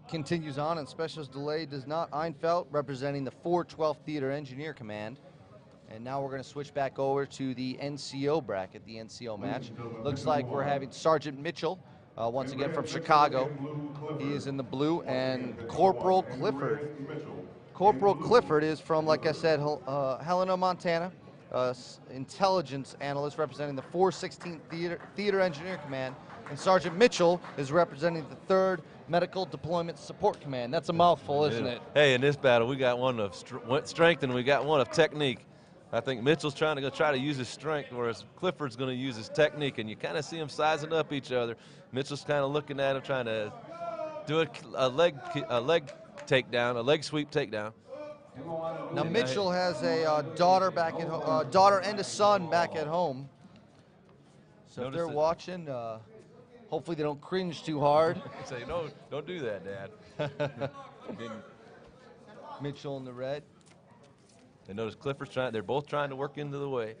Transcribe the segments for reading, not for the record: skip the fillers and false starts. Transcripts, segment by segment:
continues on, and specialist delay does not. Einfeld representing the 412th Theater Engineer Command. And now we're going to switch back over to the NCO bracket, the NCO match. Looks like we're having Sergeant Mitchell, once again from Chicago. He is in the blue, and Corporal Clifford. Corporal Clifford is from, like I said, Helena, Montana. Intelligence analyst representing the 416th Theater Engineer Command. And Sergeant Mitchell is representing the 3rd Medical Deployment Support Command. That's a mouthful, isn't it? Hey, in this battle, we got one of strength and we got one of technique. I think Mitchell's trying to use his strength, whereas Clifford's going to use his technique, and you kind of see them sizing up each other. Mitchell's kind of looking at him, trying to do a leg takedown, a leg sweep takedown. Now Mitchell has a daughter back at daughter and a son back at home. So if they're watching, hopefully they don't cringe too hard. Say, no, don't do that, Dad. Mitchell in the red. And notice Clifford's they're both trying to work into the way.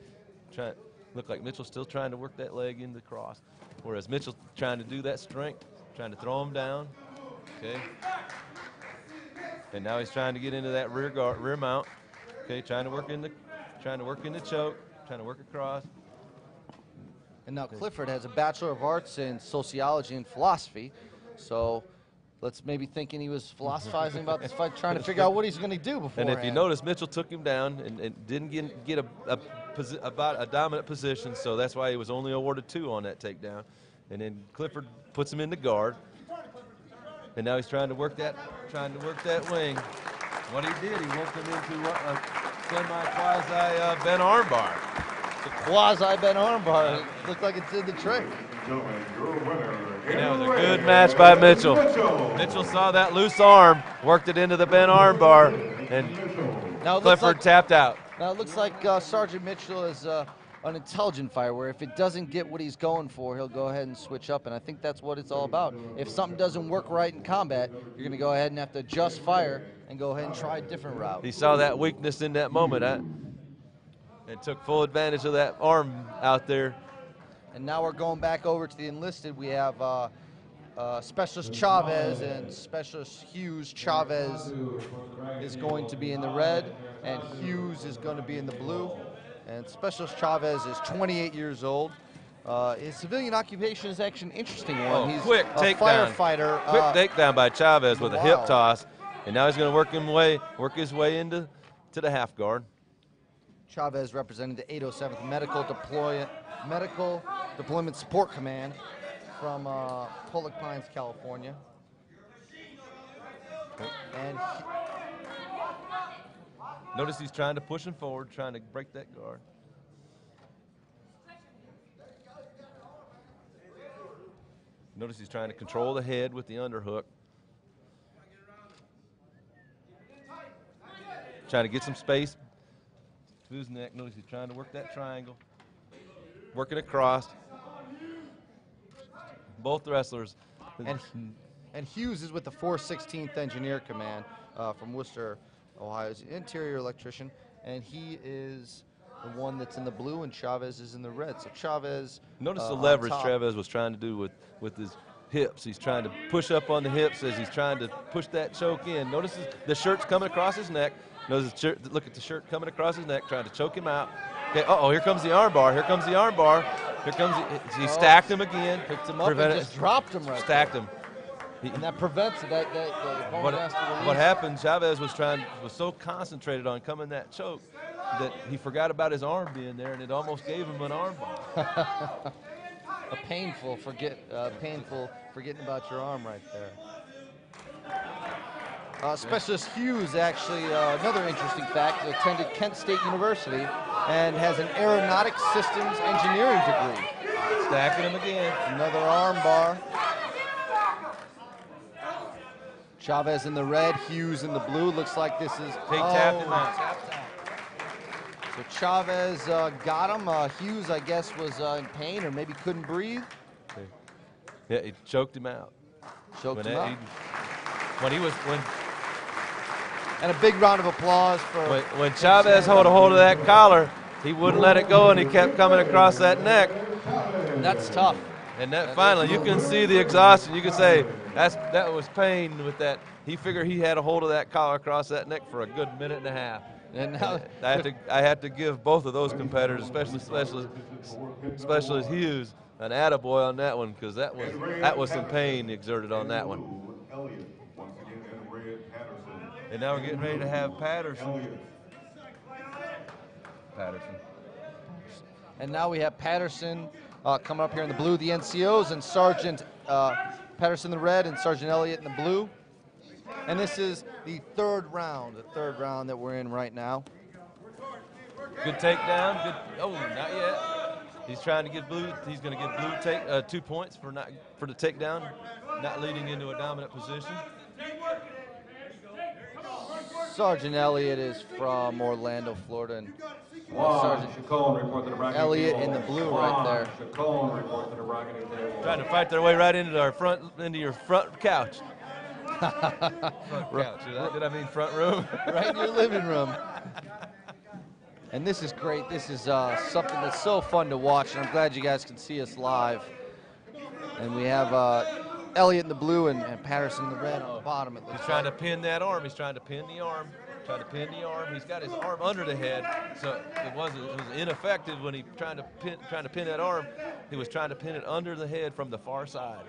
Look like Mitchell's still trying to work that leg into the cross. Whereas Mitchell's trying to do that strength, trying to throw him down. Okay. And now he's trying to get into that rear mount. Okay, trying to work in the choke, trying to work across. And now Clifford has a Bachelor of Arts in Sociology and Philosophy. So let's maybe thinking he was philosophizing about this fight, trying to figure out what he's going to do beforehand. And if you notice, Mitchell took him down and didn't get about a dominant position, so that's why he was only awarded 2 on that takedown. And then Clifford puts him in the guard, and now he's trying to work that wing. What he did, he worked him into a semi-quasi bent armbar. The quasi-bent armbar. It looked like it did the trick. And that was a good match by Mitchell. Mitchell saw that loose arm, worked it into the bent armbar, and now Clifford tapped out. Now it looks like Sergeant Mitchell is an intelligent fighter, where if it doesn't get what he's going for, he'll go ahead and switch up, and I think that's what it's all about. If something doesn't work right in combat, you're going to go ahead and have to adjust fire and go ahead and try a different route. He saw that weakness in that moment, and took full advantage of that arm out there. And now we're going back over to the enlisted. We have Specialist Chavez and Specialist Hughes. Chavez is going to be in the red, and Hughes is going to be in the blue. And Specialist Chavez is 28 years old. His civilian occupation is actually an interesting one. He's quick a firefighter. Quick takedown by Chavez with a hip toss, and now he's going to work his way into the half guard. Chavez representing the 807th Medical Deployment Support Command from Pollock Pines, California. And notice he's trying to push him forward, trying to break that guard. Notice he's trying to control the head with the underhook. Trying to get some space to his neck. Notice he's trying to work that triangle. Working across. Both wrestlers. And Hughes is with the 416th Engineer Command from Worcester, Ohio. He's an interior electrician, and he is the one that's in the blue, and Chavez is in the red. So Chavez. Notice the leverage Chavez was trying to do with his hips. He's trying to push up on the hips as he's trying to push that choke in. Notice the shirt's coming across his neck. Notice the shirt, look at the shirt coming across his neck, trying to choke him out. Okay, here comes the armbar. Here comes the armbar. Here comes he stacked him again. Picked him up and just dropped him right Stacked there. him. And that prevents it. What happened, Chavez was so concentrated on coming that choke that he forgot about his arm being there, and it almost gave him an armbar. painful forgetting about your arm right there. Specialist Hughes, actually, another interesting fact, attended Kent State University and has an aeronautic systems engineering degree. Stacking him again. Another arm bar. Chavez in the red, Hughes in the blue. Looks like this is. Tapped him out. So Chavez got him. Hughes, I guess, was in pain or maybe couldn't breathe. Yeah, he choked him out. And a big round of applause for. When Chavez hold a hold of that collar, he wouldn't let it go, and he kept coming across that neck. And that's tough. And finally, you can see the exhaustion. You can say, That was pain with that. He figured he had a hold of that collar across that neck for a good minute and a half. And now I had to give both of those competitors, especially Specialist Hughes, an attaboy on that one, because that was some pain exerted on that one. And now we're getting ready to have Patterson. And now we have Patterson coming up here in the blue, the NCOs, and Sergeant Patterson in the red and Sergeant Elliott in the blue. And this is the third round that we're in right now. Good takedown. Good. Oh, not yet. He's trying to get blue. He's going to get blue 2 points for the takedown, not leading into a dominant position. Sergeant Elliott is from Orlando, Florida, and Sergeant Elliott in the blue right there. Trying to fight their way right into your front couch. Front couch. Did I mean front room? Right in your living room. And this is great. This is something that's so fun to watch, and I'm glad you guys can see us live. And we have Elliott in the blue and Patterson in the red on the bottom. He's trying to pin that arm. He's trying to pin the arm. He's got his arm under the head, so it was ineffective when he trying to pin that arm. He was trying to pin it under the head from the far side.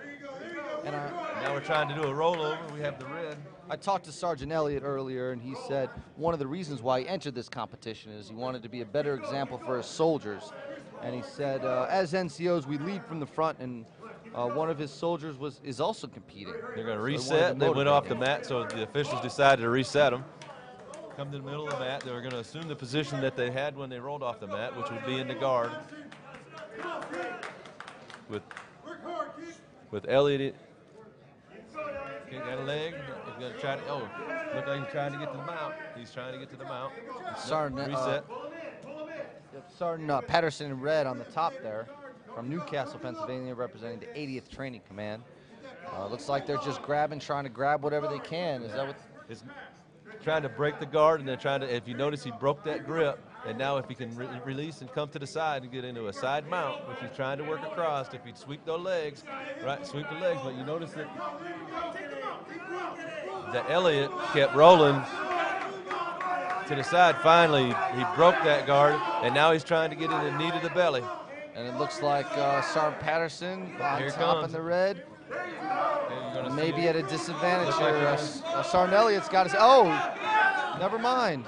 And now we're trying to do a rollover. We have the red. I talked to Sergeant Elliott earlier, and he said one of the reasons why he entered this competition is he wanted to be a better example for his soldiers. And he said, as NCOs, we lead from the front, and one of his soldiers is also competing. They're going to reset, and they went off the mat, so the officials decided to reset them. Come to the middle of the mat. They were going to assume the position that they had when they rolled off the mat, which would be in the guard. With Elliott, got a leg. He's going to try to. Oh, look like he's trying to get to the mount. He's trying to get to the mount. Reset. Sergeant Patterson in red on the top there, from Newcastle, Pennsylvania, representing the 80th Training Command. Looks like they're just trying to grab whatever they can. Is that what? It's trying to break the guard, and then trying to. If you notice, he broke that grip, and now if he can release and come to the side and get into a side mount, which he's trying to work across, if he sweep those legs, right, sweep the legs, but you notice that Elliott kept rolling to the side. Finally, he broke that guard, and now he's trying to get in the knee to the belly. And it looks like Sergeant Patterson on top in the red. Maybe at a disadvantage here. Sergeant Elliott's got his. Oh, never mind.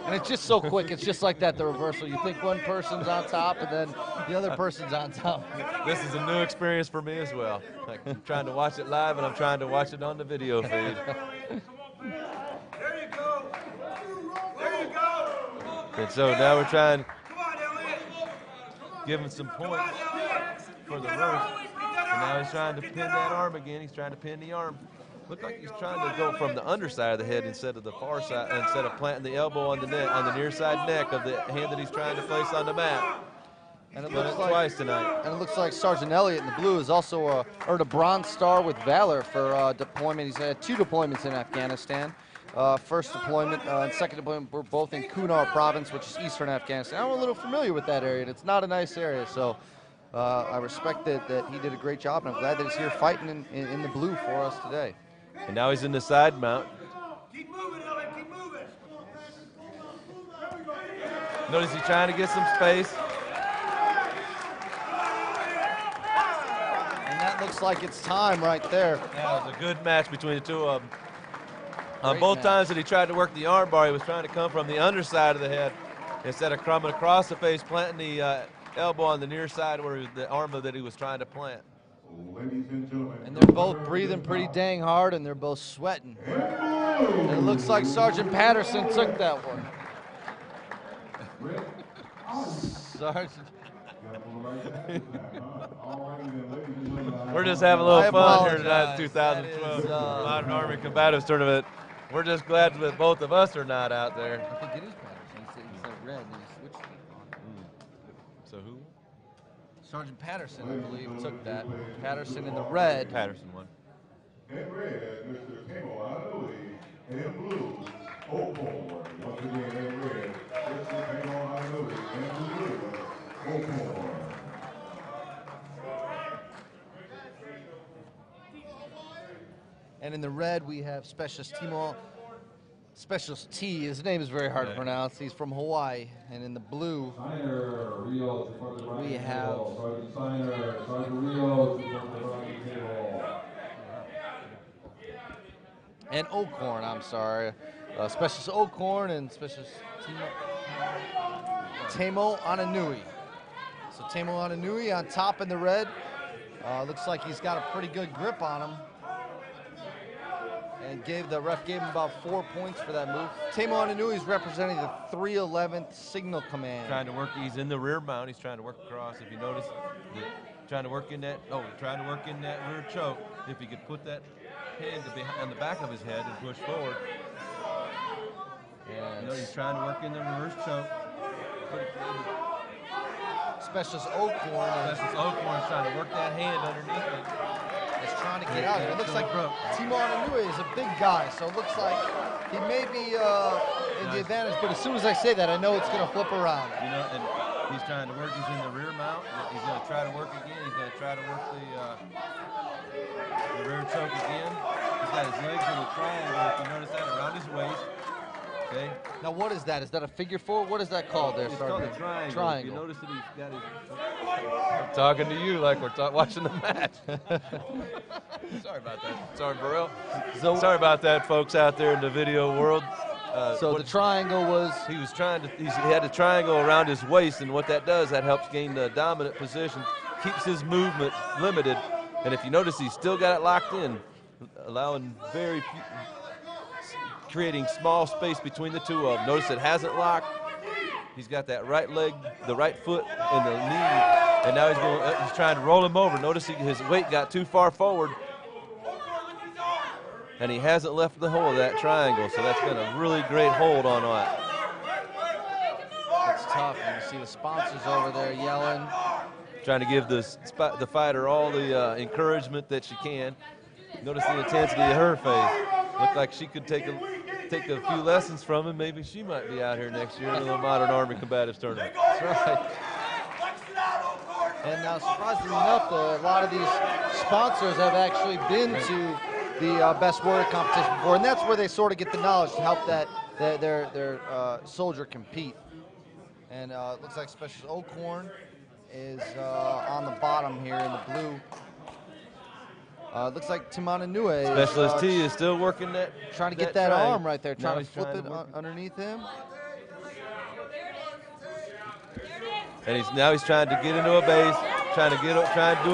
And it's just so quick. It's just like that, the reversal. You think one person's on top, and then the other person's on top. This is a new experience for me as well. Like, I'm trying to watch it live, and I'm trying to watch it on the video feed. There you go. There you go. And so now we're trying to give him some points for the roast. And now he's trying to pin that arm again. He's trying to pin the arm. Looked like he's trying to go from the underside of the head instead of the far side, instead of planting the elbow on the near side neck of the hand that he's trying to place on the mat. And it looks looks like twice tonight. And it looks like Sergeant Elliott in the blue is also earned a Bronze Star with Valor for deployment. He's had 2 deployments in Afghanistan. First deployment and second deployment were both in Kunar province, which is eastern Afghanistan. I'm a little familiar with that area, and it's not a nice area, so I respect that he did a great job, and I'm glad that he's here fighting in the blue for us today. And now he's in the side mount. Keep moving, Elliott. Keep moving. Notice he's trying to get some space. And that looks like it's time right there. That was a good match between the two of them. On Great both match. times that he tried to work the arm bar, he was trying to come from the underside of the head instead of coming across the face, planting the elbow on the near side where the arm that he was trying to plant. And they're both breathing pretty dang hard, and they're both sweating. And it looks like Sergeant Patterson took that one. Sergeant. We're just having a little I fun here apologize. tonight in 2012 That is, Modern Army Combatives Tournament. We're just glad that both of us are not out there. I think it is Patterson. He said red, then he switched it. So who? Sergeant Patterson, I believe, took that. Patterson in the red. Patterson won. In red, Mr. Kamo Anui. And in blue, Oakmore. Once again, in red, Mr. Kamo Anui. And in blue, Oakmore. And in the red, we have Specialist T. His name is very hard to pronounce. He's from Hawaii. And in the blue, we have and Oakhorn, I'm sorry. Specialist Oakhorn and Specialist Tamo Ananui. So Tamo Ananui on top in the red. Looks like he's got a pretty good grip on him. And the ref gave him about 4 points for that move. Tamo Ananui is representing the 311th Signal Command. Trying to work, he's in the rear mount. He's trying to work across. If you notice, trying to work in that rear choke. If he could put that hand on the back of his head and push forward. And he's trying to work in the reverse choke. Specialist Oakhorn is trying to work that hand underneath it. Is trying to get out here. It looks like Tamo Ananui is a big guy, so it looks like he may be in the advantage, but as soon as I say that, I know it's going to flip around. You know, and he's trying to work. He's in the rear mount. He's going to try to work again. He's going to try to work the rear choke again. He's got his legs in the triangle, if you notice that, around his waist. Okay. Now, what is that? Is that a figure four? What is that called there, It's Sergeant? called a triangle. Triangle. If you notice that he's got his... I'm talking to you like we're watching the match. Sorry about that. Sorry, Burrell. Sorry about that, folks out there in the video world. So the triangle was... He was trying to... He had a triangle around his waist, and what that does, that helps gain the dominant position, keeps his movement limited, and if you notice, he's still got it locked in, allowing creating small space between the two of them. Notice it hasn't locked. He's got that right leg, the right foot, and the knee, and now he's trying to roll him over. Notice his weight got too far forward, and he hasn't left the hole of that triangle, so that's been a really great hold on that. It's tough, and you see the sponsors over there yelling. Trying to give the fighter all the encouragement that she can. Notice the intensity of her face. Looked like she could take a few lessons from him. Maybe she might be out here next year in the Modern Army Combatives tournament. That's right. And now, surprisingly enough, a lot of these sponsors have actually been to the Best Warrior competition before, and that's where they sort of get the knowledge to help their soldier compete. And it looks like Specialist Oakhorn is on the bottom here in the blue. Looks like Tamo Ananui Specialist T is still working that. Trying to get that arm right there, trying to flip trying it underneath him. And he's trying to get into a base, trying to do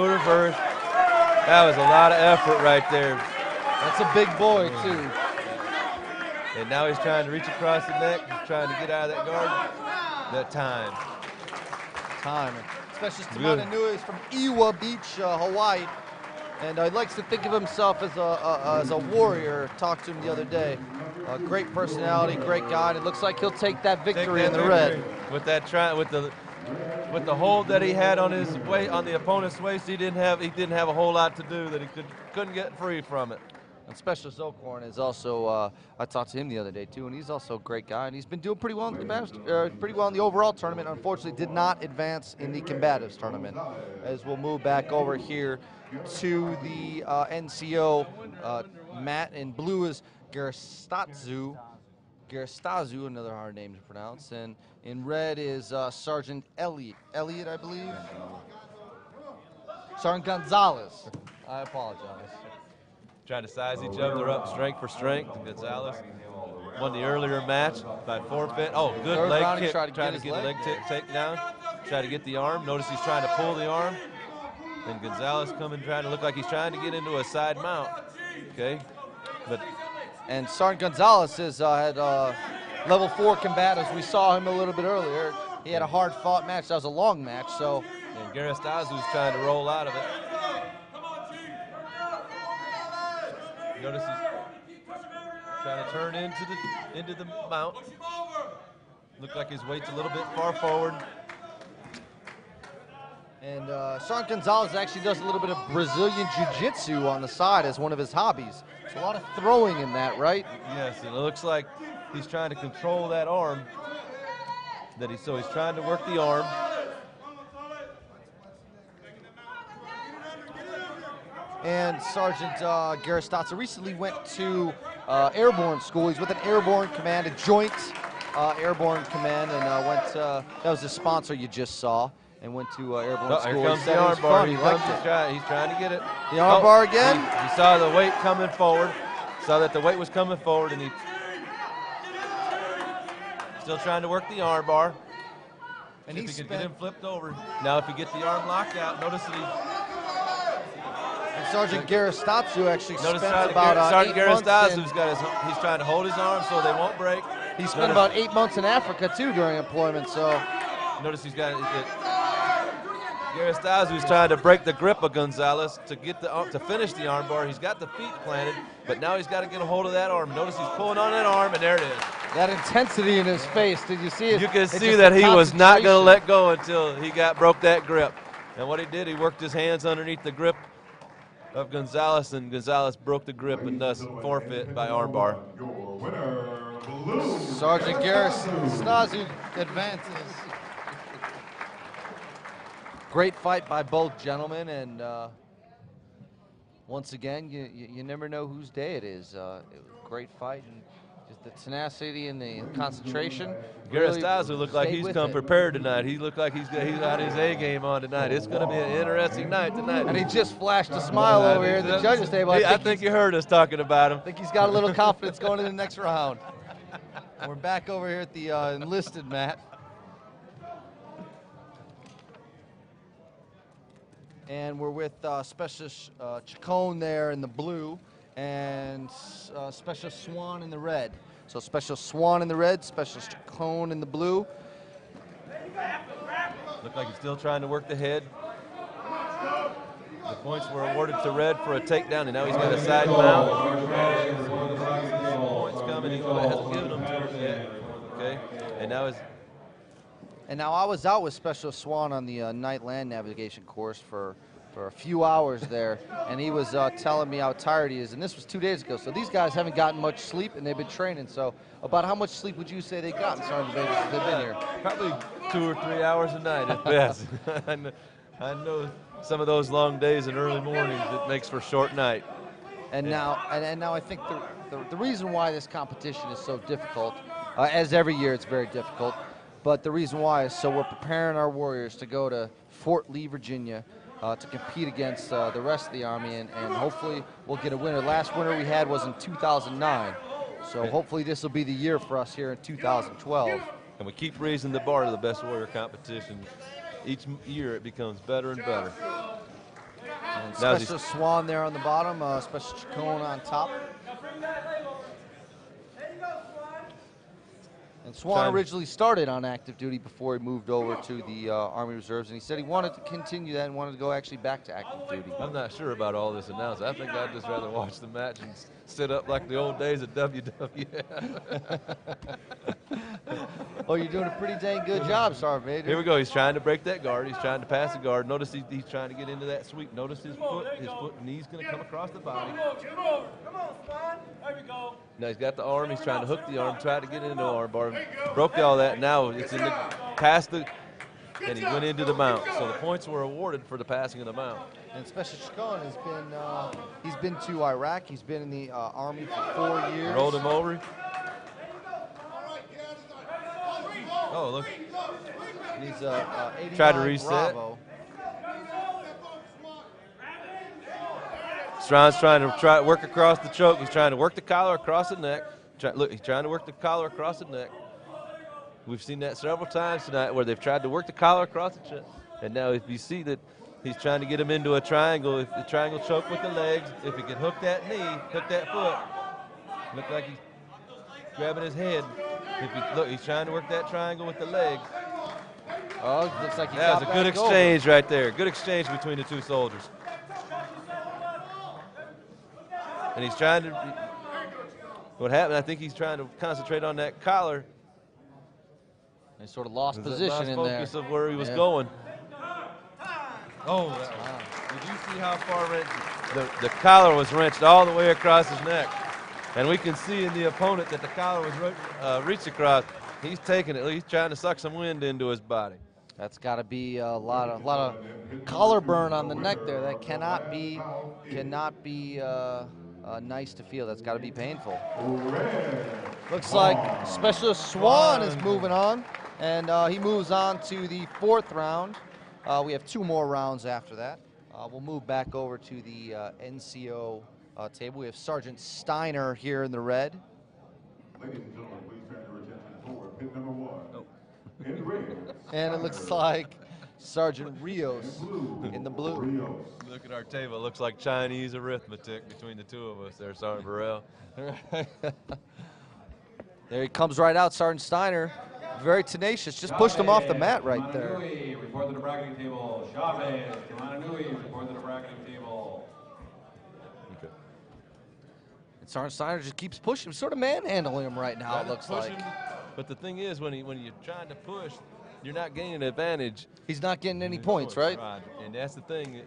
a reverse. That was a lot of effort right there. That's a big boy too. And now he's trying to reach across the neck, he's trying to get out of that guard. That time. Specialist Tamo Ananui is from Iwa Beach, Hawaii. And he likes to think of himself as a warrior. Talked to him the other day. Great personality, great guy. And it looks like he'll take that victory in the red. With the hold that he had on his on the opponent's waist, he didn't have a whole lot to do. That he couldn't get free from it. And Specialist Oakhorn is also, I talked to him the other day too, and he's also a great guy, and he's been doing pretty well in the overall tournament. Unfortunately, did not advance in the Combatives tournament. As we'll move back over here to the NCO. Matt in blue is Gerastazu, another hard name to pronounce, and in red is Sergeant Elliott, I believe. Sergeant Gonzalez. I apologize. Trying to size each other up, strength for strength. Gonzalez won the earlier match by forfeit. Oh, good Third leg round, kick. trying to get the leg take down. Try to get the arm. Notice he's trying to pull the arm. And Gonzalez trying to look like he's trying to get into a side mount. Okay, and Sergeant Gonzalez is had level 4 combatives. We saw him a little bit earlier. He had a hard-fought match. That was a long match. So. And Gerastazu's trying to roll out of it. Notice he's trying to turn into the mount. Look like his weight's a little bit far forward. And Sergeant Gonzalez actually does a little bit of Brazilian Jiu-Jitsu on the side as one of his hobbies. There's a lot of throwing in that, right? Yes, and it looks like he's trying to control that arm. So he's trying to work the arm. And Sergeant Garistazzo recently went to airborne school. He's with an airborne command, a joint airborne command, and that was the sponsor you just saw, and went to airborne school. Here comes He the said it was arm bar. fun. He liked it. He's trying to get it. The arm bar again? He saw the weight coming forward. Saw that the weight was coming forward, and he still trying to work the arm bar. And if he could get him flipped over. Now if he gets the arm locked out, notice that he... And Sergeant Garistazzo actually Notice spent about Sergeant 8 months Garistazzo, he's trying to hold his arms so they won't break. He spent about 8 months in Africa too during employment, so. Notice he's got Garistazzo's trying to break the grip of Gonzalez to get to finish the arm bar. He's got the feet planted, but now he's got to get a hold of that arm. Notice he's pulling on that arm, and there it is. That intensity in his face, did you see it? You can see that he was not going to let go until he broke that grip. And what he did, he worked his hands underneath the grip of Gonzalez, and Gonzalez broke the grip and thus forfeit by armbar. Sergeant Garistazzo advances. Great fight by both gentlemen, and once again, you never know whose day it is. It was a great fight, and just the tenacity and the concentration. Garistazzo really looked like he's come prepared tonight. He looked like he's got his A game on tonight. It's going to be an interesting night tonight. And he just flashed a smile over here at the judges' table. I think you heard us talking about him. I think he's got a little confidence going into the next round. We're back over here at the enlisted mat. And we're with Specialist Chacon there in the blue and Specialist Swan in the red. So Specialist Swan in the red, Specialist Chacon in the blue. Looked like he's still trying to work the head. The points were awarded to red for a takedown, and now he's got a side mount. Points coming, he hasn't given them to him yet. Okay, and now I was out with Specialist Swan on the night land navigation course for a few hours there, and he was telling me how tired he is, and this was 2 days ago. So these guys haven't gotten much sleep, and they've been training. So about how much sleep would you say they've gotten, Sergeant Vegas, since they've been here? Probably 2 or 3 hours a night at best. I know some of those long days and early mornings, it makes for a short night. And now I think the reason why this competition is so difficult, as every year it's very difficult, but the reason why is so we're preparing our warriors to go to Fort Lee, Virginia, to compete against the rest of the Army, and hopefully we'll get a winner. Last winner we had was in 2009, so hopefully this will be the year for us here in 2012. And we keep raising the bar to the best warrior competition. Each year it becomes better and better. And Special Swan there on the bottom, Special Chacon on top. And Swan originally started on active duty before he moved over to the Army Reserves, and he said he wanted to continue that and wanted to go actually back to active duty. I'm not sure about all this announcement. I think I'd just rather watch the match and sit up like the old days at WWF. Well, you're doing a pretty dang good job, Sergeant Major. Here we go. He's trying to break that guard. He's trying to pass the guard. Notice he's trying to get into that sweep. Notice his foot knee's going to come across the body. Come on, Swan. There we go. Now he's got the arm. He's trying to hook the arm, try to get into the arm bar. Broke all that. Now it's in the past the, and he went into the mount. So the points were awarded for the passing of the mount. And Special Chacon has been, he's been to Iraq. He's been in the Army for 4 years. Rolled him over. Oh, look. He's 89 Tried to reset. Bravo. Strawn's trying to work across the choke. He's trying to work the collar across the neck. Look, he's trying to work the collar across the neck. We've seen that several times tonight where they've tried to work the collar across the chest. And now if you see that he's trying to get him into a triangle, if the triangle choke with the legs, if he can hook that knee, hook that foot, look like he's grabbing his head. Look, he's trying to work that triangle with the legs. Oh, looks like he that was a good exchange right there. Good exchange between the two soldiers. And he's trying to, what happened, I think he's trying to concentrate on that collar. He sort of lost position in there. Focus of where he was going. Oh, did you see how far wrenched? The collar was wrenched all the way across his neck. And we can see in the opponent that the collar was reached across. He's taking it. He's trying to suck some wind into his body. That's got to be a lot of collar burn on the neck there. That cannot be nice to feel. That's got to be painful. Looks like Specialist Swan is moving on, and he moves on to the 4th round. We have 2 more rounds after that. We'll move back over to the NCO table. We have Sergeant Steiner here in the red. Ladies and gentlemen, please turn your attention toward pit number 1. In red. And it looks like Sergeant Rios in the blue. Look at our table. It looks like Chinese arithmetic between the 2 of us there, Sergeant Burrell. There he comes right out, Sergeant Steiner. Very tenacious. Just pushed him off the mat right there. Report to the bracketing table. Chavez, Kamananui, report to the bracketing table. Okay. And Sergeant Steiner just keeps pushing him, sort of manhandling him right now, it looks Push like. him, but the thing is, when you're trying to push, you're not gaining an advantage. He's not getting any points, right? Right, and that's the thing.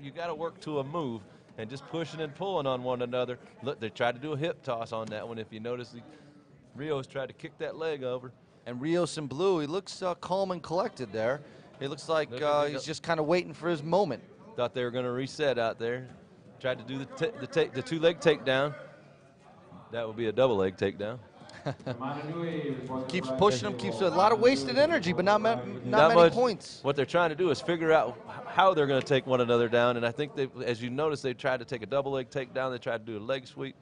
You got to work to a move, and just pushing and pulling on one another. Look, they tried to do a hip toss on that one. If you notice, Rios tried to kick that leg over. And Rios in blue, he looks calm and collected there. It looks like he's just kind of waiting for his moment. Thought they were going to reset out there. Tried to do the 2-leg takedown. That would be a double leg takedown. Keeps pushing him, keeps a lot of wasted energy, but not many much. points. What they're trying to do is figure out how they're going to take one another down. And I think, as you notice, they tried to take a double leg takedown. They tried to do a leg sweep.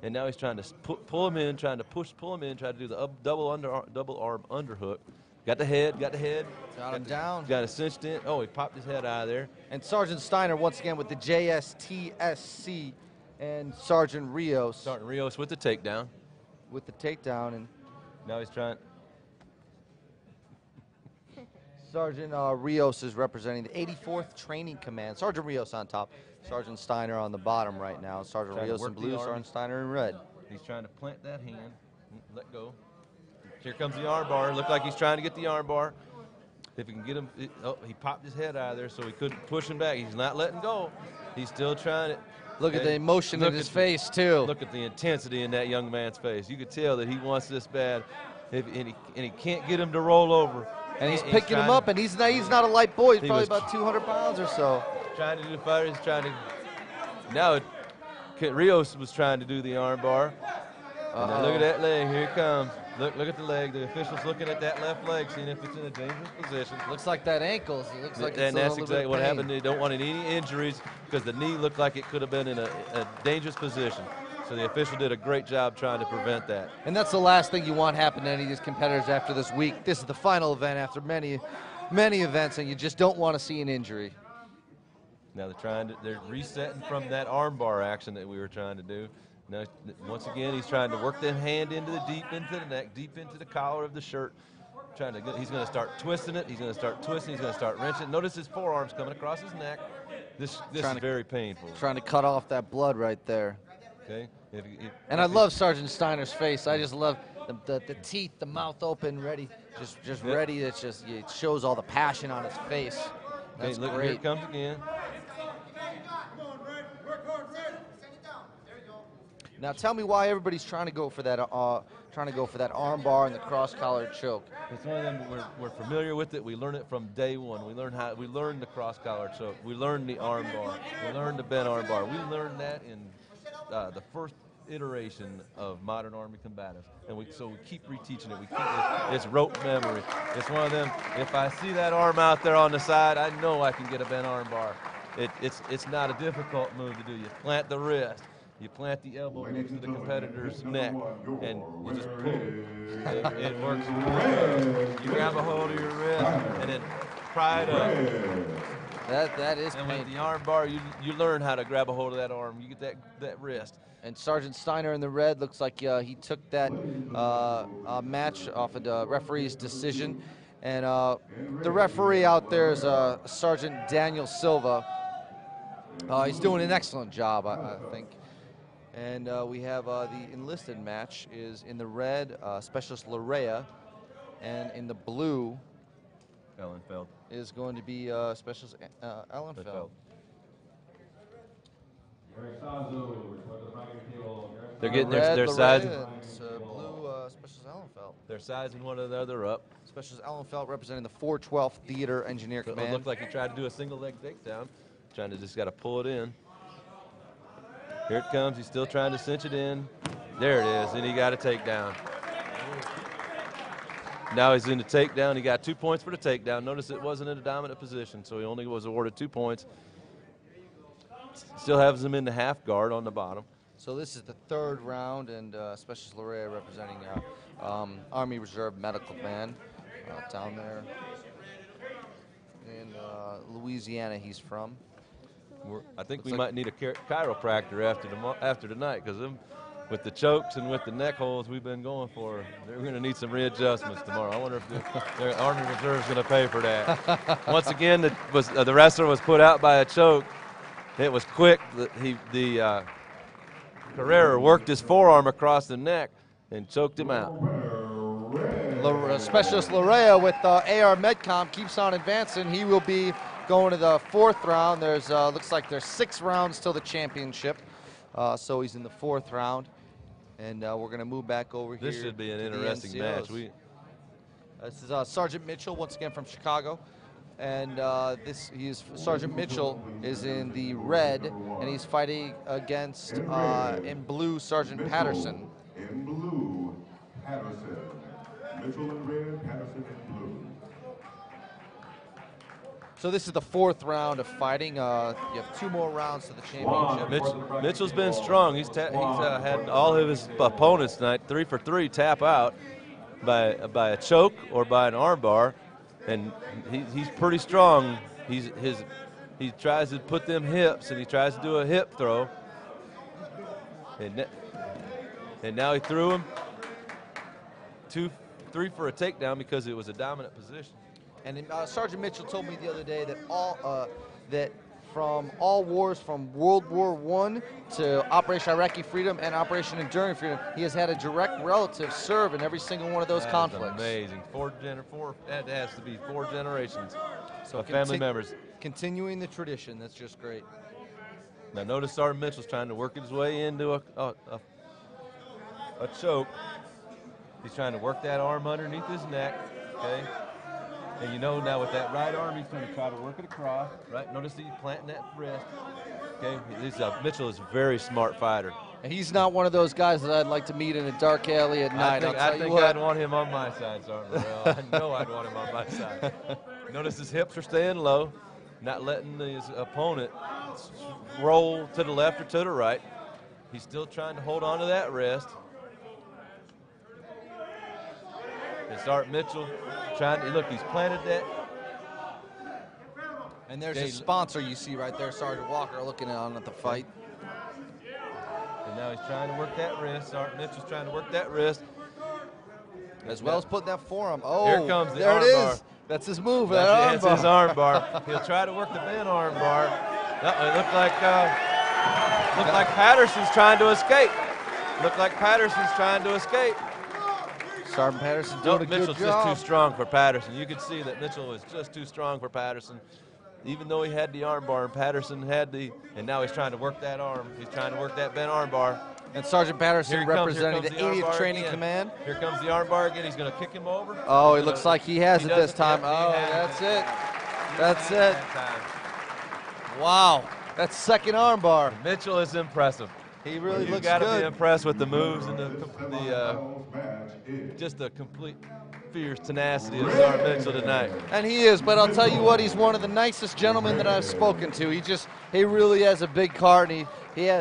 And now he's trying to pull him in, trying to pull him in, trying to do the double arm underhook. Got the head. Got him down. Got it cinched in. Oh, he popped his head out of there. And Sergeant Steiner once again with the JSTSC, and Sergeant Rios. Sergeant Rios with the takedown. With the takedown, and now he's trying. Sergeant Rios is representing the 84th Training Command. Sergeant Rios on top, Sergeant Steiner on the bottom right now. Sergeant Rios in blue, Sergeant Steiner in red. He's trying to plant that hand, let go. Here comes the arm bar. Looked like he's trying to get the arm bar. If he can get him, he popped his head out of there, so he couldn't push him back. He's not letting go. He's still trying it. Look at the emotion in his face, too. Look at the intensity in that young man's face. You could tell that he wants this bad, and he can't get him to roll over. And he's picking him up, and he's not a light boy. He's probably about 200 pounds or so. Trying to do the fighter. He's trying to. Now, Rios was trying to do the arm bar. And now look at that leg. Here it comes. Look at the leg. The official's looking at that left leg, seeing if it's in a dangerous position. Looks like that ankle. It looks like it's and that's a exactly what happened. They don't want any injuries because the knee looked like it could have been in a dangerous position. So the official did a great job trying to prevent that. And that's the last thing you want happen to any of these competitors after this week. This is the final event after many events, and you just don't want to see an injury. Now they're resetting from that arm bar action that we were trying to do. Now, once again, he's trying to work the hand deep into the neck, deep into the collar of the shirt. He's going to start twisting it. He's going to start twisting. He's going to start wrenching. Notice his forearms coming across his neck. This is very painful. Trying to cut off that blood right there. Okay. And I love Sergeant Steiner's face. I just love the teeth, the mouth open, ready, just ready. It shows all the passion on his face. That's look, great. Here it comes again. Now tell me why everybody's trying to go for that arm bar and the cross collar choke. It's one of them. We're familiar with it. We learn it from day one. We learned the cross collar choke. We learned the arm bar. We learned the bent arm bar. We learned that in the first iteration of modern Army combatives, and so we keep reteaching it. It's rote memory. It's one of them. If I see that arm out there on the side, I know I can get a bent arm bar. It's not a difficult move to do. You plant the wrist. You plant the elbow next to the competitor's neck, and you just pull. It works. You grab a hold of your wrist, and then pry it up. That is and painful. with the arm bar, you learn how to grab a hold of that arm. You get that wrist. And Sergeant Steiner in the red looks like he took that match off of the referee's decision. And the referee out there is Sergeant Daniel Silva. He's doing an excellent job, I think. And we have the enlisted match is in the red, Specialist Larea, and in the blue Ellenfeld is going to be Specialist Ellenfeld. They're getting their size. Blue Specialist Ellenfeld. They're sizing one another up. Specialist Ellenfeld representing the 412th Theater Engineer It Command. looked like he tried to do a single leg takedown. Trying to just got to pull it in. Here it comes. He's still trying to cinch it in. There it is, and he got a takedown. Now he's in the takedown. He got 2 points for the takedown. Notice it wasn't in a dominant position, so he only was awarded 2 points. Still has him in the half guard on the bottom. So this is the third round, and Specialist Lorea representing Army Reserve Medical Command down there in Louisiana. He's from. I think Looks we like might need a chiropractor after tonight, because with the chokes and with the neck holds we've been going for, they're going to need some readjustments tomorrow. I wonder if the Army Reserve is going to pay for that. Once again, the wrestler was put out by a choke. It was quick. Carrera worked his forearm across the neck and choked him out. Specialist Lorea with AR Medcom keeps on advancing. He will be going to the fourth round. There's looks like there's 6 rounds till the championship. So he's in the 4th round. And we're going to move back over here. This should be an to the interesting match. NCOs. This is Sergeant Mitchell, once again from Chicago. And Sergeant Mitchell is in the red, and he's fighting against, in blue, Sergeant Patterson. In blue, Patterson. Mitchell in red, Patterson in blue. So this is the 4th round of fighting. You have 2 more rounds to the championship. Mitchell's been strong. He's had all of his opponents tonight 3 for 3 tap out by a choke or by an armbar, and he's pretty strong. He tries to put them hips, and he tries to do a hip throw, and now he threw him 2-3 for a takedown because it was a dominant position. And Sergeant Mitchell told me the other day that that from all wars, from World War I to Operation Iraqi Freedom and Operation Enduring Freedom, he has had a direct relative serve in every single one of those conflicts. Amazing. That has to be 4 generations of family members. Continuing the tradition, that's just great. Now notice Sergeant Mitchell's trying to work his way into a choke. He's trying to work that arm underneath his neck, okay? And you know now with that right arm, he's going to try to work it across, right? Notice he's planting that wrist, okay? Mitchell is a very smart fighter. And he's not one of those guys that I'd like to meet in a dark alley at night. I think I'd want him on my side, Sergeant Morrell. I know I'd want him on my side. Notice his hips are staying low, not letting his opponent roll to the left or to the right. He's still trying to hold on to that wrist. And Sergeant Mitchell trying to, look, he's planted that. And there's his sponsor you see right there, Sergeant Walker, looking on at the fight. And now he's trying to work that wrist. Sergeant Mitchell's trying to work that wrist. As well as putting that forearm. Oh, here comes the there arm it is. bar. That's his move. That's his arm bar. He'll try to work the bent arm bar. It looked like Patterson's trying to escape. Looked like Patterson's trying to escape. Sergeant Patterson doing a good Mitchell's job. just too strong for Patterson. You could see that Mitchell was just too strong for Patterson. Even though he had the arm bar and Patterson had and now he's trying to work that arm. He's trying to work that bent arm bar. And Sergeant Patterson representing the 80th Training Command. Here comes the arm bar again. He's going to kick him over. Oh, it looks like he has it this time. Oh, that's it. That's it. Wow. That's second arm bar. Mitchell is impressive. He really looks good. You got to be impressed with the moves and just the complete fierce tenacity of Sergeant Mitchell tonight. And he is, but I'll tell you what, he's one of the nicest gentlemen that I've spoken to. He really has a big heart, and he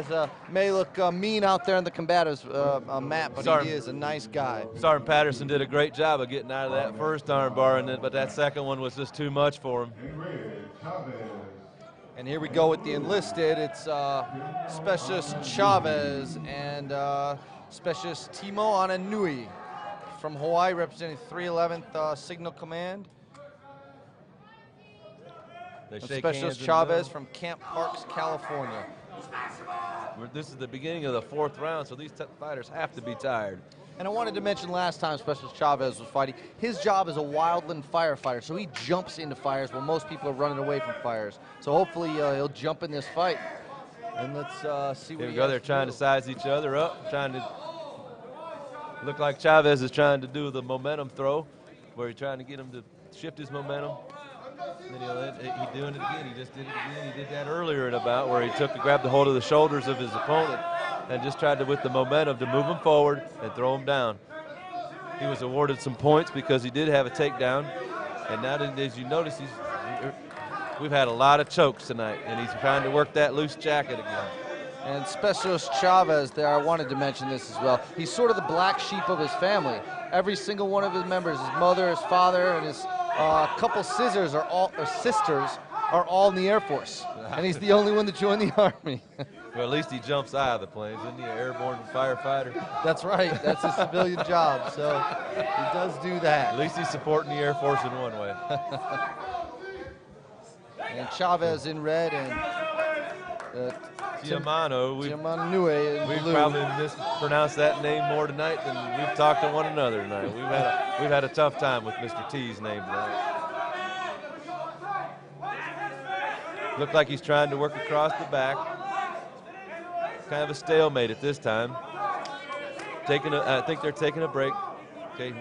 may look mean out there in the combatives map, but he is a nice guy. Sergeant Patterson did a great job of getting out of that first arm bar, but that second one was just too much for him. And here we go with the enlisted. It's Specialist Chavez and Specialist Timo Ananui from Hawaii, representing 311th Signal Command. Specialist Chavez from Camp Parks, California. This is the beginning of the 4th round, so these fighters have to be tired. And I wanted to mention last time Specialist Chavez was fighting, his job is a wildland firefighter, so he jumps into fires while most people are running away from fires. So hopefully he'll jump in this fight. And let's see what Here we he go. They're trying to size each other up, look like Chavez is trying to do the momentum throw. where he's trying to get him to shift his momentum. And then he's doing it again. He just did it again. He did that earlier in a bout where he grabbed the hold of the shoulders of his opponent and just tried to, with the momentum, to move him forward and throw him down. He was awarded some points because he did have a takedown. And now, as you notice, we've had a lot of chokes tonight, and he's trying to work that loose jacket again. And Specialist Chavez there, I wanted to mention this as well. He's sort of the black sheep of his family. Every single one of his members, his mother, his father, and his couple sisters are all in the Air Force. And he's the only one to join the Army. Well, at least he jumps out of the planes, isn't he? An airborne firefighter. That's right. That's his civilian job. So he does do that. At least he's supporting the Air Force in one way. And Chavez in red and Tiamano. Tiamanue in We've blue. probably mispronounced that name more tonight than we've talked to one another tonight. We've had a tough time with Mr. T's name tonight. Looked like he's trying to work across the back. Kind of a stalemate at this time. I think they're taking a break. Okay.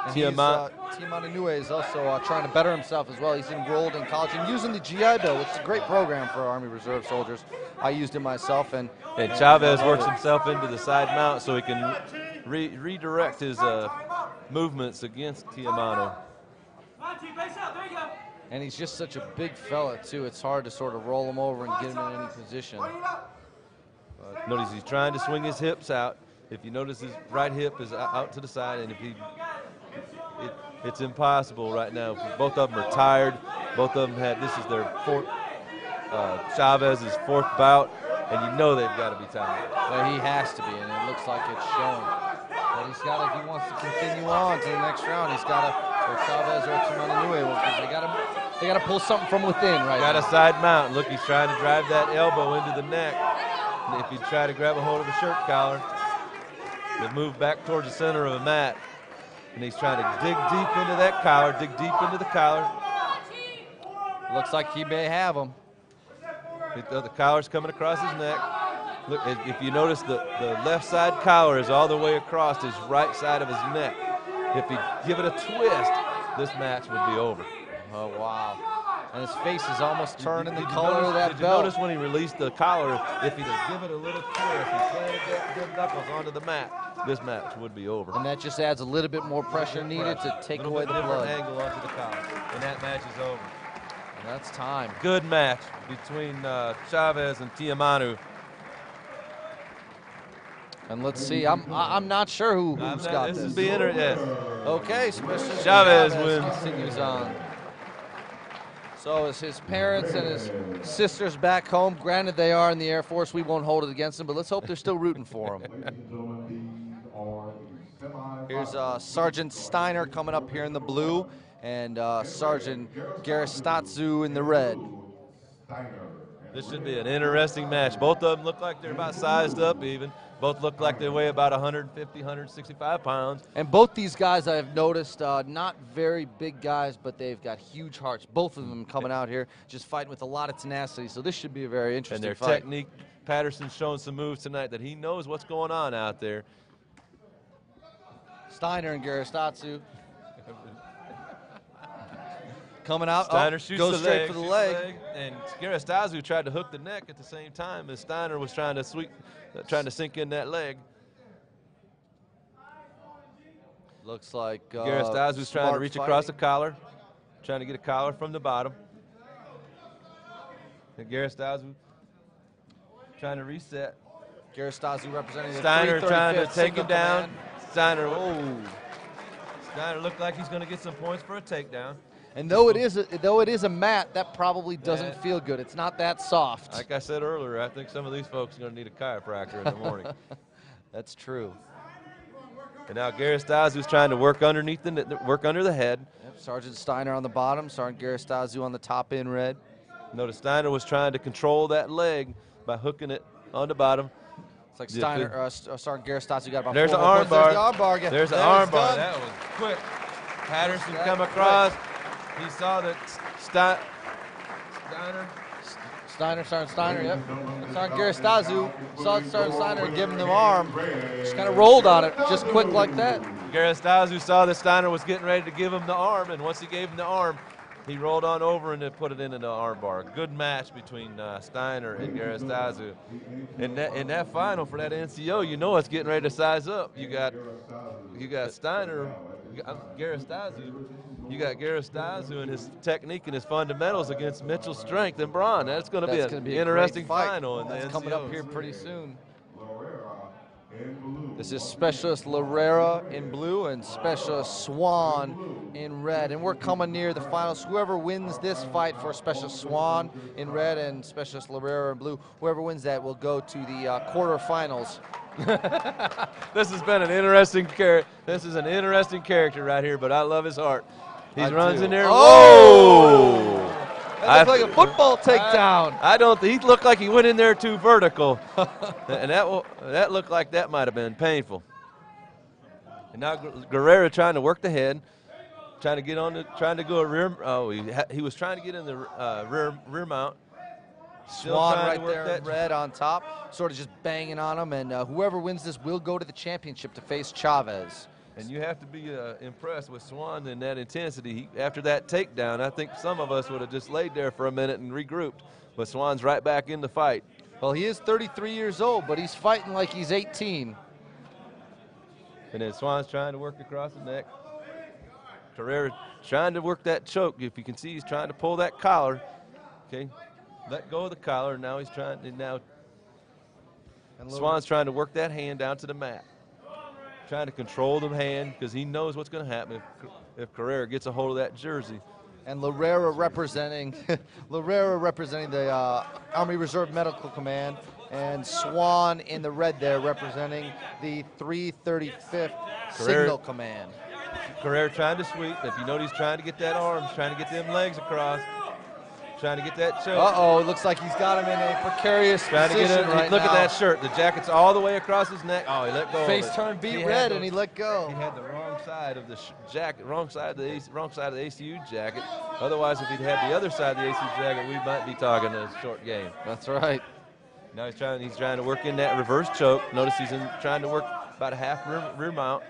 Tiamanue is also trying to better himself as well. He's enrolled in college and using the GI Bill, which is a great program for Army Reserve soldiers. I used it myself. And Chavez works himself into the side mount so he can redirect his movements against Tiamano. And he's just such a big fella, too. It's hard to sort of roll him over and get him in any position. Notice he's trying to swing his hips out. If you notice, his right hip is out to the side, and it's impossible right now. Both of them are tired. Both of them this is their Chavez's fourth bout, and you know they've got to be tired. Well, he has to be, and it looks like it's showing. But he's got to, if he wants to continue on to the next round, he's got to, or Chavez or Tiamanue, because they got to pull something from within right now. Got a side mount. Look, he's trying to drive that elbow into the neck. And if you try to grab a hold of the shirt collar, they move back towards the center of the mat. And he's trying to dig deep into that collar, dig deep into the collar. Looks like he may have him. The collar's coming across his neck. Look, if you notice, the left side collar is all the way across his right side of his neck. If he give it a twist, this match would be over. Oh, wow. And his face is almost turning the color of that belt. Did belt. you notice when he released the collar, if he'd have given it a little twist, he planted that knuckles onto the mat, this match would be over. And that just adds a little bit more pressure needed to take away the blood. Angle onto the collar, and that match is over. And that's time. Good match between Chavez and Tiamano. And let's see, I'm not sure who's got this. This is the yes. Okay, Specialist Chavez wins. Continues on. So as his parents and his sisters back home, granted they are in the Air Force, we won't hold it against them, but let's hope they're still rooting for him. Here's Sergeant Steiner coming up here in the blue, and Sergeant Garistatsu in the red. This should be an interesting match. Both of them look like they're about sized up even. Both look like they weigh about 150, 165 pounds. And both these guys I've noticed, not very big guys, but they've got huge hearts. Both of them coming out here just fighting with a lot of tenacity. So this should be a very interesting fight. fight. And their technique, Patterson's showing some moves tonight that he knows what's going on out there. Steiner and Garistatsu. Coming out, Steiner shoots goes the straight leg, for the leg. And Garistatsu tried to hook the neck at the same time as Steiner was trying to sink in that leg. Looks like Garistatsu's trying to reach across the collar, trying to get a collar from the bottom. And Garistatsu trying to reset. Garistatsu representing the Steiner trying to take him down. Steiner looked like he's going to get some points for a takedown. And though it is a mat, that probably doesn't feel good. It's not that soft. Like I said earlier, I think some of these folks are going to need a chiropractor in the morning. That's true. And now Garistatsu's trying to work under the head. Yep, Sergeant Steiner on the bottom, Sergeant Garistatsu on the top in red. Notice Steiner was trying to control that leg by hooking it on the bottom. It's like Steiner, Sergeant Garistatsu got about There's an 4 arm points. bar. There's the arm bar. There's an arm bar. That was quick. Patterson come across. He saw that Sergeant Steiner, yep. Sergeant Garistatsu saw Sergeant Steiner give him the arm. Just kind of rolled on it, just quick like that. Garistazu saw that Steiner was getting ready to give him the arm, and once he gave him the arm, he rolled on over and then put it into the arm bar. Good match between Steiner and Garistazu. In that final for that NCO, you know it's getting ready to size up. You got Steiner, Garistazu. You got Garistazu and his technique and his fundamentals against Mitchell's strength and brawn. That's going to be an interesting final in the NCOs. Coming up here pretty soon. This is Specialist Larrera in blue and Specialist Swan in red. And we're coming near the finals. Whoever wins this fight for Specialist Swan in red and Specialist Larrera in blue, whoever wins that will go to the quarterfinals. This has been an interesting character. This is an interesting character right here, but I love his heart. He runs in there. Oh! That looked like a football takedown. I don't think he looked like he went in there too vertical, and that looked like that might have been painful. And now Guerrero trying to work the head, trying to get on trying to go a rear. Oh, he was trying to get in the rear mount. Swan right there, red on top, sort of just banging on him, and whoever wins this will go to the championship to face Chavez. And you have to be impressed with Swan in that intensity. After that takedown, I think some of us would have just laid there for a minute and regrouped. But Swan's right back in the fight. Well, he is 33 years old, but he's fighting like he's 18. And then Swan's trying to work across the neck. Carrera trying to work that choke. If you can see, he's trying to pull that collar. Okay, let go of the collar. Now he's trying to Swan's trying to work that hand down to the mat. Trying to control the hand because he knows what's going to happen if Carrera gets a hold of that jersey. And Larrera representing the Army Reserve Medical Command, and Swan in the red there representing the 335th Signal Command. Carrera trying to sweep. If you notice, he's trying to get that arm, trying to get them legs across. Trying to get that choke. Uh-oh, it looks like he's got him in a precarious position right Look now. at that shirt. The jacket's all the way across his neck. Oh, he let go. Face turned beat red, and he let go. He had the wrong side of the jacket, wrong side of the ACU jacket. Otherwise, if he'd had the other side of the ACU jacket, we might be talking a short game. That's right. Now he's trying to work in that reverse choke. Notice he's trying to work about a half rear mount.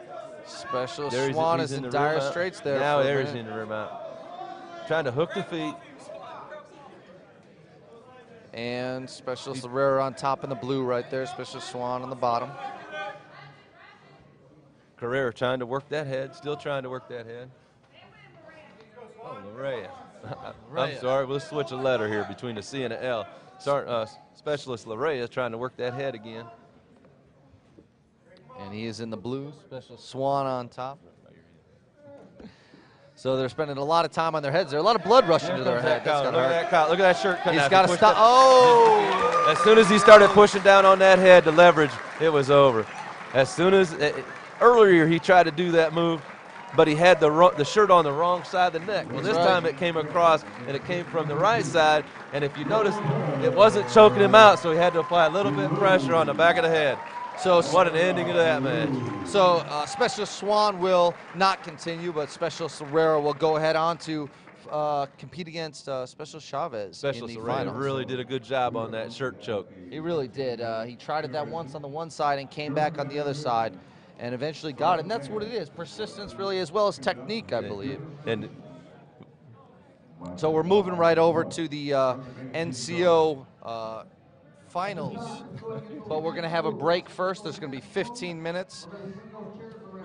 Special Swan is in dire straits there. Now there's in the rear mount. Trying to hook the feet. And Specialist Larrera on top in the blue right there. Specialist Swan on the bottom. Carrera trying to work that head. Still trying to work that head. Oh, Larrera. I'm sorry. We'll switch a letter here between the C and the L. Specialist Larrera trying to work that head again. And he is in the blue. Specialist Swan on top. So they're spending a lot of time on their heads there. A lot of blood rushing to their head. Look at that shirt. He's got to stop. Oh! As soon as he started pushing down on that head to leverage, it was over. As soon as earlier he tried to do that move, but he had the shirt on the wrong side of the neck. Well, this time it came across, and it came from the right side. And if you notice, it wasn't choking him out, so he had to apply a little bit of pressure on the back of the head. So what an ending to that match. So Specialist Swan will not continue, but Specialist Larrera will go ahead on to compete against Specialist Chavez. Specialist Larrera really did a good job on that shirt choke. He really did. He tried it that once on the one side and came back on the other side and eventually got it. And that's what it is, persistence really, as well as technique, I believe. And so we're moving right over to the NCO finals, but we're going to have a break first. There's going to be 15 minutes.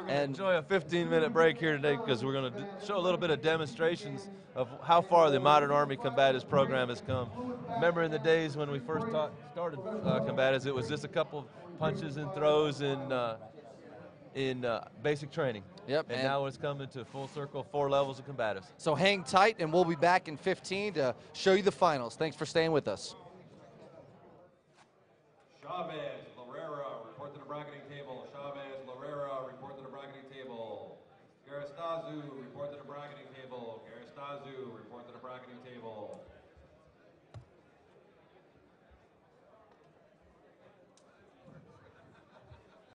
And enjoy a 15-minute break here today because we're going to show a little bit of demonstrations of how far the Modern Army Combatives program has come. Remember in the days when we first started Combatives, it was just a couple of punches and throws in basic training. Yep. And now it's coming to full circle, 4 levels of Combatives. So hang tight, and we'll be back in 15 to show you the finals. Thanks for staying with us. Chavez, Larrera, report to the bracketing table. Chavez, Larrera, report to the bracketing table. Garistazu, report to the bracketing table. Garistazu, report to the bracketing table.